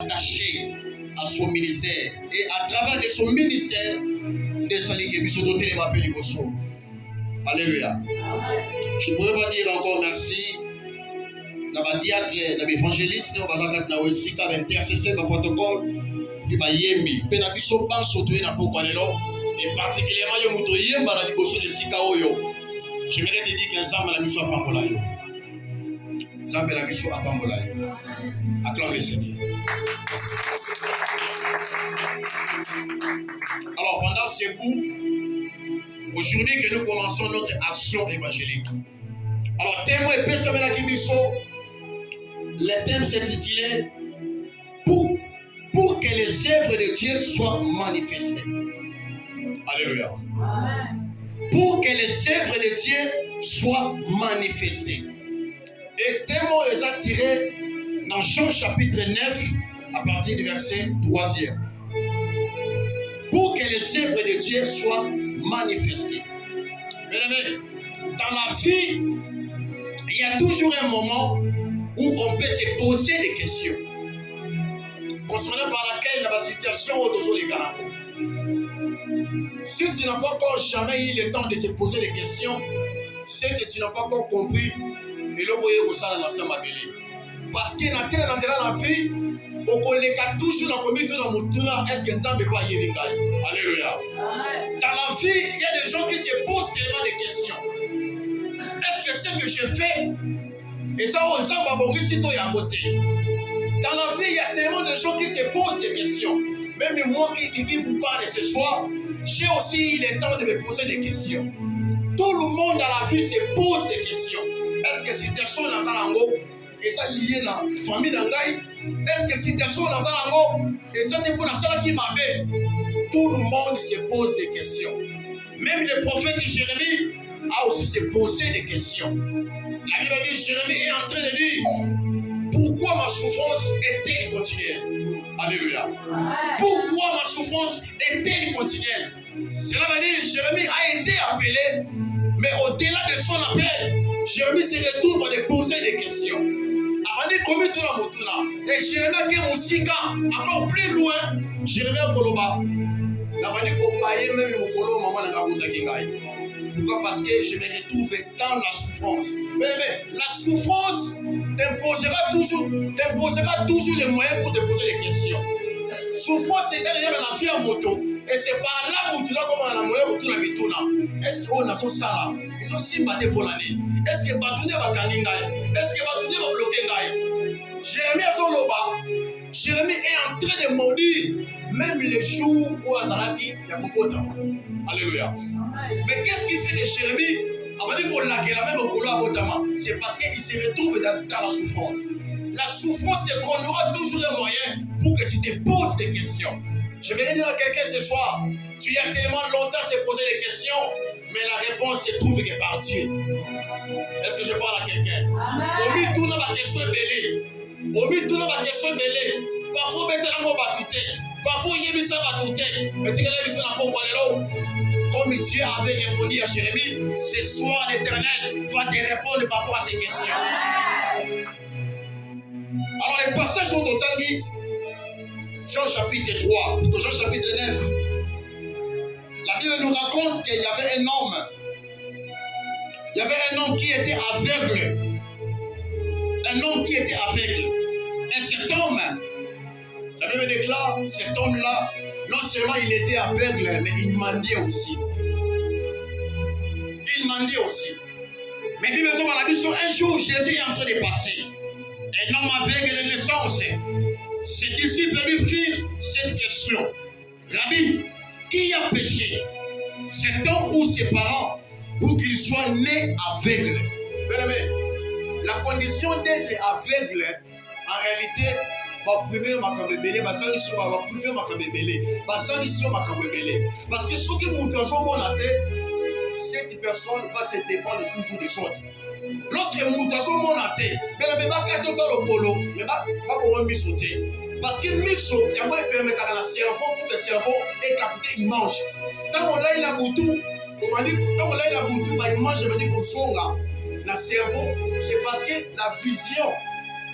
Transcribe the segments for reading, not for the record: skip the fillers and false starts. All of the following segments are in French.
attaché à son ministère. Et à travers de son ministère, alléluia. Je ne pourrais pas dire encore merci. Dans le diacre, dans l'évangéliste, on va dire dans le intercesseur, dans le protocole, et particulièrement, j'aimerais te dire qu'ensemble, la mission à Pambola. Ensemble, la mission à Pambola. Acclame le Seigneur. Alors, pendant ce bout, aujourd'hui que nous commençons notre action évangélique. Alors, thème et personne qui biso, le thème s'est intitulé pour que les œuvres de Dieu soient manifestées. Alléluia. Pour que les œuvres de Dieu soient manifestées. Et thème est attiré dans Jean chapitre 9 à partir du verset 3e. Pour que les œuvres de Dieu soient manifestées. Bien-aimés, dans la vie, il y a toujours un moment où on peut se poser des questions concernant par laquelle la situation est toujours les gars. Si tu n'as pas encore jamais eu le temps de se poser des questions, c'est que tu n'as pas encore compris et le voyez pour ça dans l'ensemble mabélé. Parce que dans la vie, on est toujours dans le dans mon est-ce que tu as besoin de alléluia. Dans la vie, il y a des gens qui se posent tellement de questions. Est-ce que ce que je fais, et ça, on s'en va beaucoup si tu es à côté. Dans la vie, il y a tellement de gens qui se posent des questions. Même moi qui vous parle ce soir, j'ai aussi eu le temps de me poser des questions. Tout le monde dans la vie se pose des questions. Est-ce que si tu es dans un angle, et ça lié à la famille d'Angaï? Est-ce que si tu es dans un angle, et ça n'est pas la qui m'a fait? Tout le monde se pose des questions. Même le prophète Jérémie a aussi se posé des questions. La Bible dit, Jérémie est en train de dire, pourquoi ma souffrance est-elle continuelle? Alléluia. Pourquoi ma souffrance est-elle continuelle? Cela veut dire, Jérémie a été appelé, mais au-delà de son appel, Jérémie se retrouve à poser des questions. Avant de commettre tout la motuna, et Jérémie qui est aussi encore plus loin, Jérémie a Koloba. Pourquoi? Parce que je me retrouve dans la souffrance. Mais la souffrance t'imposera toujours les moyens pour te poser des questions. Souffrance, c'est derrière la vie en moto. Et c'est par là où tu dois comme la moyen où tu l'as mis tout là. Est-ce qu'on a son salaire? Ils ont si battu pour l'année. Est-ce que Batoune va gagner? Est-ce que Batoune va bloquer? Jérémie a son loba. Jérémie est en train de maudire même les jours où Azalaki y a beaucoup de temps. Alléluia. Mais qu'est-ce qui fait que Jérémie a dit qu'on l'a même au colo à Botama? C'est parce qu'il se retrouve dans la souffrance. La souffrance, c'est qu'on aura toujours les moyens pour que tu te poses des questions. Je vais dire à quelqu'un ce soir, tu y as tellement longtemps se poser des questions, mais la réponse se trouve que par Dieu. Est-ce que je parle à quelqu'un? Au milieu, tout le monde a question belée. Au milieu, tout le monde a question belée. Parfois, maintenant, on va tout. Parfois, il y a ça va tout. Mais tu as vu ça dans le là. Comme Dieu avait répondu à Jérémie, ce soir l'Éternel va te répondre par rapport à ces questions. Alors, les passages sont au temps Jean chapitre 3, plutôt Jean chapitre 9. La Bible nous raconte qu'il y avait un homme. Il y avait un homme qui était aveugle. Un homme qui était aveugle. Et cet homme, la Bible déclare, cet homme-là, non seulement il était aveugle, mais il mendiait aussi. Il mendiait aussi. Mais Bible dit un jour, Jésus est en train de passer. Un homme aveugle de naissance. Ses disciples lui firent cette question. Rabbi, qui a péché? Cet homme ou ses parents pour qu'il soit né aveugle? Bien aimé, la condition d'être aveugle, en réalité, parce que ceux qui montrent cette personne va se dépendre toujours des autres. Lorsque montrent mon athée, mais ne va pas dans le polo, mais va pouvoir me sauter. Parce que miso, il y a moins de permettre à la cerveau pour que le cerveau est capté, il mange. Tant qu'on l'a eu la boutou, on dit, tant qu'on l'a eu la boutou, il mange, je me dis qu'on songa. Le cerveau, c'est parce que la vision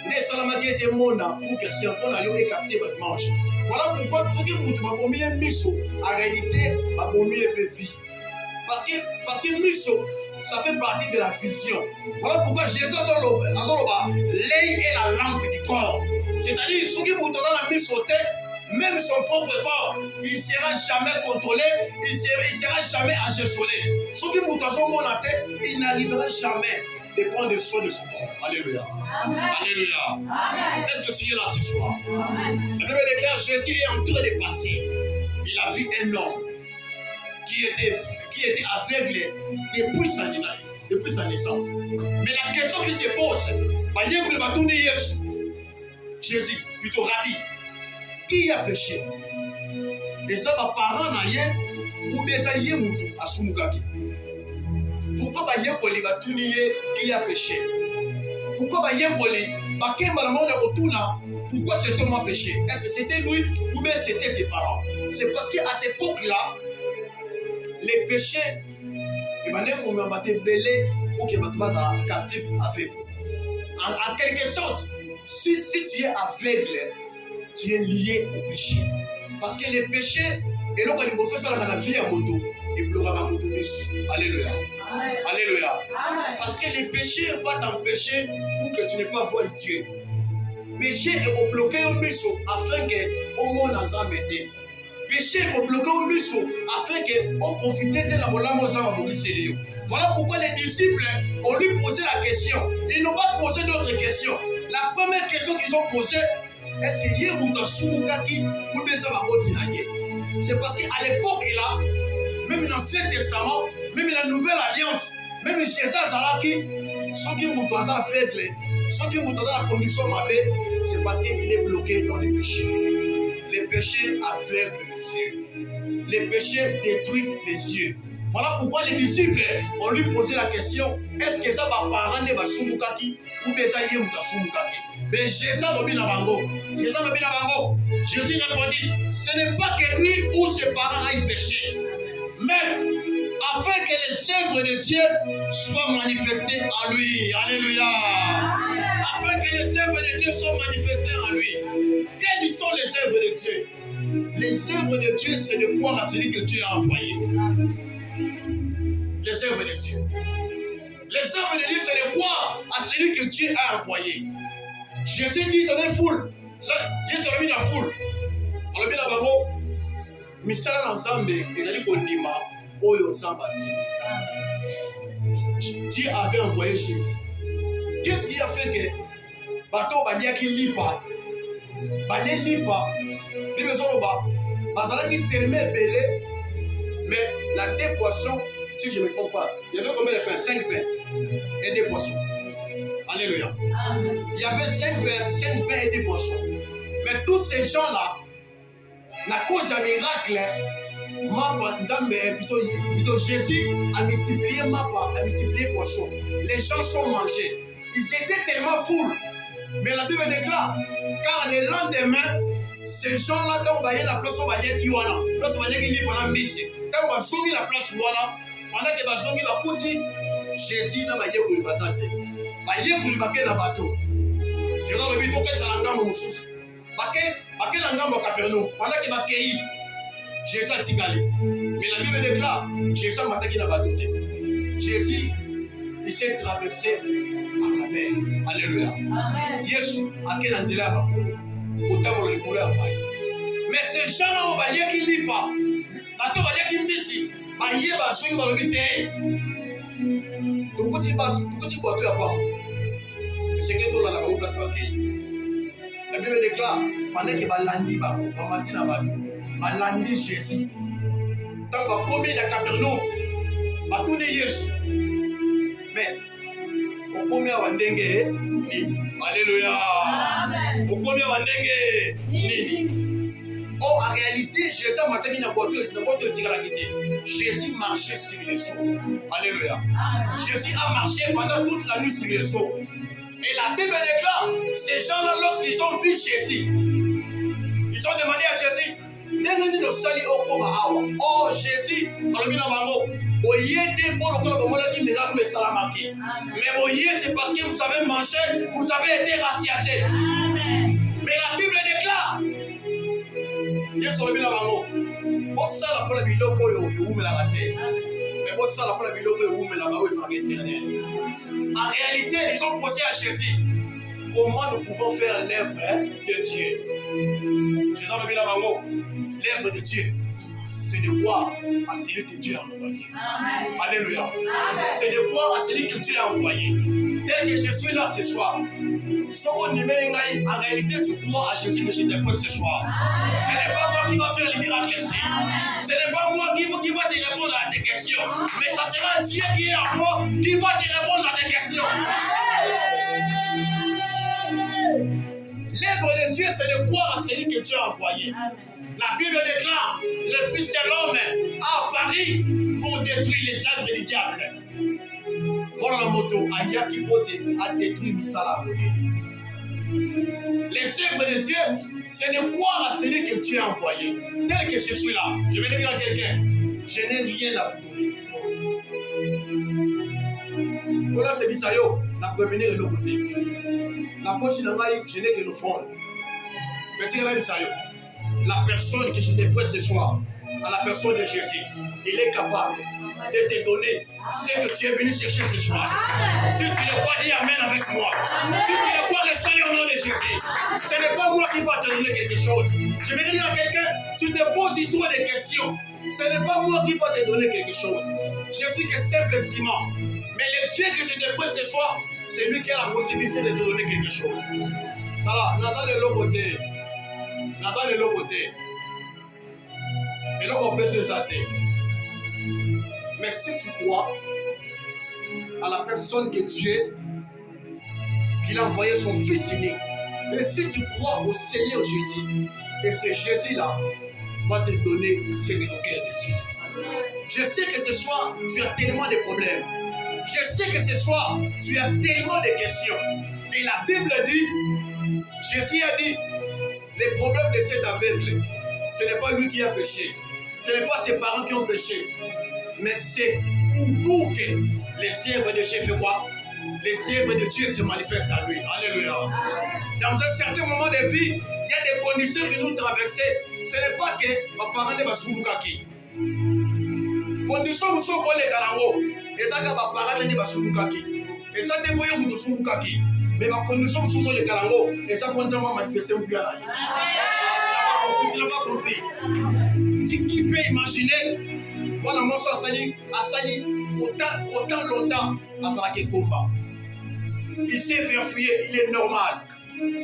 Nde salamaki ete mona pour que cerveau na yo capté ba dimanche. Voilà pourquoi tout le monde va bomber miso en réalité va bomber peu vie. Parce que miso ça fait partie de la vision. Voilà pourquoi Jésus a dit l'œil est la lampe du corps. C'est-à-dire ceux qui montent dans la miso même son propre corps, il ne sera jamais contrôlé, il ne sera jamais engestionné. Ceux qui montent dans son tête, il n'arrivera jamais de prendre soin de son corps. Alléluia. Amen. Alléluia. Amen. Est-ce que tu es là ce soir? Amen. La Bible déclare Jésus est en train de passer. Il a vu un homme qui était aveugle depuis sa naissance. Mais la question qui se pose, Jésus, plutôt Rabbi, qui a péché? Et ça va parents naïe ou bien ça y est moutou à Soumukaki. Pourquoi ba yekoli ba tuniye qui a péché? Pourquoi ba yekoli ba kemba la monde retourna? Pourquoi cet homme a péché? Est-ce que c'était lui ou bien c'était ses parents? C'est parce qu'à cette époque-là, les péchés, ils m'ont battu belé pour que tu vas captif avec. En quelque sorte, si tu es aveugle, tu es lié au péché. Parce que les péchés, et là, quand il faut faire la vie à moto, il bloquera la moto. Alléluia. Amen. Alléluia. Amen. Parce que les péchés vont t'empêcher pour que tu n'aies pas voir Dieu. Péché est bloqué au miso afin que au monde en mette. Péché est bloqué au miso afin que on profite de la bolamo sans aboutir. Voilà pourquoi les disciples ont lui posé la question. Ils n'ont pas posé d'autres questions. La première question qu'ils ont posée, est-ce que yé mouta soumukaki ou bien ça va continuer? C'est parce qu'à l'époque là, même dans l'Ancien Testament, même dans la Nouvelle Alliance, même chez Zalaki, ceux qui montent dans la faible, ceux qui montent dans la condition mabé, c'est parce qu'il est bloqué dans les péchés. Les péchés aveuglent les yeux. Les péchés détruisent les yeux. Voilà pourquoi les disciples ont lui posé la question, est-ce que ça va parler de Soumukaki ou bien ça y est de Soumukaki? Mais Jésus l'a dit dans Bango. Jésus répondit, ce n'est pas que lui ou ses parents aient péché, mais afin que les œuvres de Dieu soient manifestées en lui. Alléluia. Afin que les œuvres de Dieu soient manifestées en lui. Quelles sont les œuvres de Dieu? Les œuvres de Dieu, c'est de croire à celui que Dieu a envoyé. Les œuvres de Dieu. Les œuvres de Dieu, c'est de croire à celui que Dieu a envoyé. Jésus dit dans la foule. Jésus a mis dans la foule. Alors, bien avant, misala ensemble, ils allaient pour Nima, Oyo Zambati. Dieu avait envoyé Jésus. Qu'est-ce qui a fait que bateau balia qui lipa, balia lipa, puis besoin de bazala qui termine belé, mais la deux poissons, si je ne me trompe pas, il y avait combien de pains? 5 pains et 2 poissons. Alléluia. Amen. Il y avait 5 pains et 2 poissons. Mais tous ces gens-là, la cause d'un miracle, plutôt Jésus a multiplié poissons. Les gens sont mangés. Ils étaient tellement fous. Mais la Bible déclare, car le lendemain, ces gens-là, quand on va y aller la place, on va y aller qui wana. Lorsqu'on va y aller pendant midi. Quand on va sauver la place wana, pendant que va sauver la côté, Jésus n'a pas y aller pour le bazate. Va y aller pour le baquet dans le bateau. Je dois le dire, pourquoi ça l'engame au moussous. Baquet l'engame au Capernaum. Pendant que va cueillir, Jésus a tigalé. Mais la Bible déclare, Jésus a maté qui n'a pas douté. Jésus, il s'est traversé par la mer. Alléluia. Amen. Jésus a quel endroit à Bakolo. Autant le couler à Maï. Mais ces gens-là, on va y aller qui lit pas. Bateau va y aller qui mbisi. Va y aller va swing dans le bité. Tout petit bateau à part. C'est que tout là, on place à Kéi. La Bible déclare, pendant que va lundi, va matin à bateau. Va lundi Jésus. Tant va commis la Capernaum. Va tourner Jésus. Mais au premier wandenge nini. Alléluia. Amen. Au premier wandenge nini. Oh, en réalité, Jésus a maté n'a pas de Jésus marchait sur les eaux. Alléluia. Amen. Jésus a marché pendant toute la nuit sur les eaux. Et la Bible déclare, ces gens-là, lorsqu'ils ont vu Jésus, ils ont demandé à Jésus, oh Jésus, Mais voyez, c'est parce que vous avez mangé, vous avez été rassasié. Mais la Bible déclare. Yes, on le dit avant. Bon, ça, la pour la biloko, vous me la ratez. Mais bon, ça, la pour la biloko, vous me la ratez. En réalité, ils ont posé à Jésus. Comment nous pouvons faire l'œuvre de Dieu? Jésus le dit avant. L'œuvre de Dieu, c'est de croire à celui que Dieu a envoyé. Alléluia. C'est de croire à celui que Dieu a envoyé. Tel que je suis là ce soir. En réalité, tu crois à Jésus que je t'appelle ce soir. Ce n'est pas moi qui va faire les miracles ici. Ce n'est pas moi qui va te répondre à tes questions. Mais ça sera Dieu qui est en moi qui va te répondre à tes questions. L'œuvre de Dieu, c'est de croire à celui que Dieu a envoyé. La Bible déclare, le Fils de l'homme a apparu pour détruire les œuvres du diable. Voilà la moto, Aya qui peut détruire Misala. Les œuvres de Dieu, c'est de croire à celui que Dieu a envoyé. Tel que je suis là, je vais dire à quelqu'un, je n'ai rien à vous donner. Voilà, c'est dit ça, yo, la prévenir de l'autre côté. La poche je n'ai que l'offrande. Mais tu sais, ça, yo. La personne que je te prête ce soir, à la personne de Jésus, il est capable de te donner ce que tu es venu chercher ce soir. Si tu le crois, dis Amen avec moi. Si tu le crois, reçois au nom de Jésus. Ce n'est pas moi qui va te donner quelque chose. Je vais dire à quelqu'un, tu te poses trop de questions. Ce n'est pas moi qui va te donner quelque chose. Je suis que simple ciment. Mais le Dieu que je te prête ce soir, c'est lui qui a la possibilité de te donner quelque chose. Voilà, Naza de l'autre côté. Naza de l'autre côté. Et là, on peut se zater. Mais si tu crois à la personne que Dieu, qu'il a envoyé son Fils unique, et si tu crois au Seigneur Jésus, et ce Jésus-là va te donner ce que ton cœur désire. Je sais que ce soir, tu as tellement de problèmes. Je sais que ce soir, tu as tellement de questions. Et la Bible dit, Jésus a dit, les problèmes de cet aveugle, ce n'est pas lui qui a péché. Ce n'est pas ses parents qui ont péché. Mais c'est pour que les œuvres de Dieu fassent quoi? Les œuvres de Dieu se manifestent à lui. Alléluia. Dans un certain moment de vie, il y a des conditions que nous traversons. Ce n'est pas que nos parents ne vont pas se conditions sont pour les galango. Et ça, nos parents ne vont pas se et ça, des moyens de se mais ma condition sont pour les galango. Et ça, quand on va manifester, on peut aller. Tu n'as pas compris. Qui peut imaginer? Moi, dans mon sens, Asali, autant longtemps, Asali combat. Il s'est verfouillé, il est normal.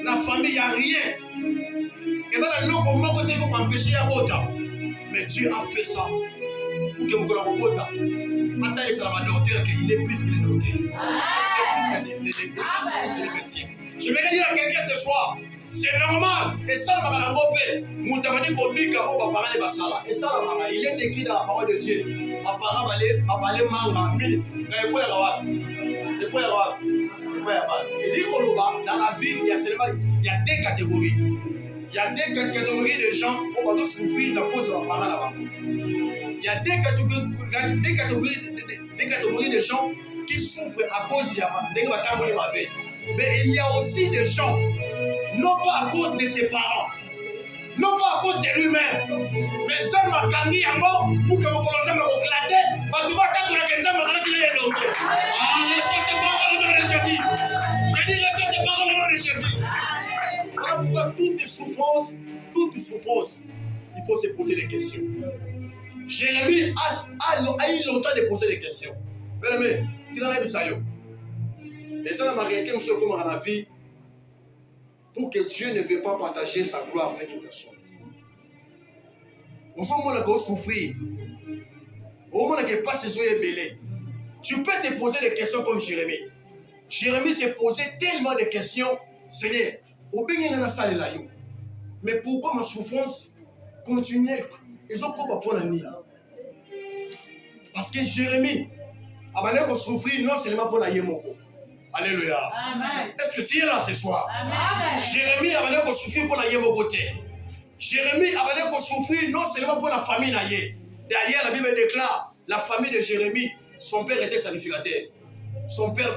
La famille, il n'y a rien. Et dans le lot, comment vous empêcher à Bota? Mais Dieu a fait ça pour que vous connaissiez Bota. Attendez, ça va docteur qu'il est plus que le docteur. Il est plus que le métier. Je vais dire à quelqu'un ce soir. C'est normal. Et ça, il est écrit dans la parole de Dieu. Dans la vie, il y a deux catégories. Il y a deux catégories de gens qui vont souffrir à cause de la parole. Il y a deux catégories de gens qui souffrent à cause de la parole. Mais il y a aussi des gens, non pas à cause de ses parents, non pas à cause de lui-même, mais ça m'a cangué à mort pour que vous commencez à me reclater. Je dis reçois tes paroles au nom de Jésus. Voilà pourquoi toute souffrance, il faut se poser des questions. Jérémie a eu longtemps de poser des questions. Bien aimé, tu n'en as vu ça, yo. Et ça m'a réalité aussi comme dans la vie, pour que Dieu ne veut pas partager sa gloire avec une personne. Au moment où on a souffrir, au moment où on n'a pas ses yeux ébélés, tu peux te poser des questions comme Jérémie. Jérémie s'est posé tellement de questions, Seigneur, au bien dans la salle là, mais pourquoi ma souffrance continue? Ils ont quoi pour la nuit? Parce que Jérémie, avant de souffrir, non seulement pour la yémoko. Alléluia. Amen. Est-ce que tu es là ce soir? Amen. Jérémie avait l'air de souffrir pour la yémogoté. Jérémie avait l'air de souffrir non seulement pour la famille. Derrière, la Bible déclare La famille de Jérémie, son père était sacrificateur. Son père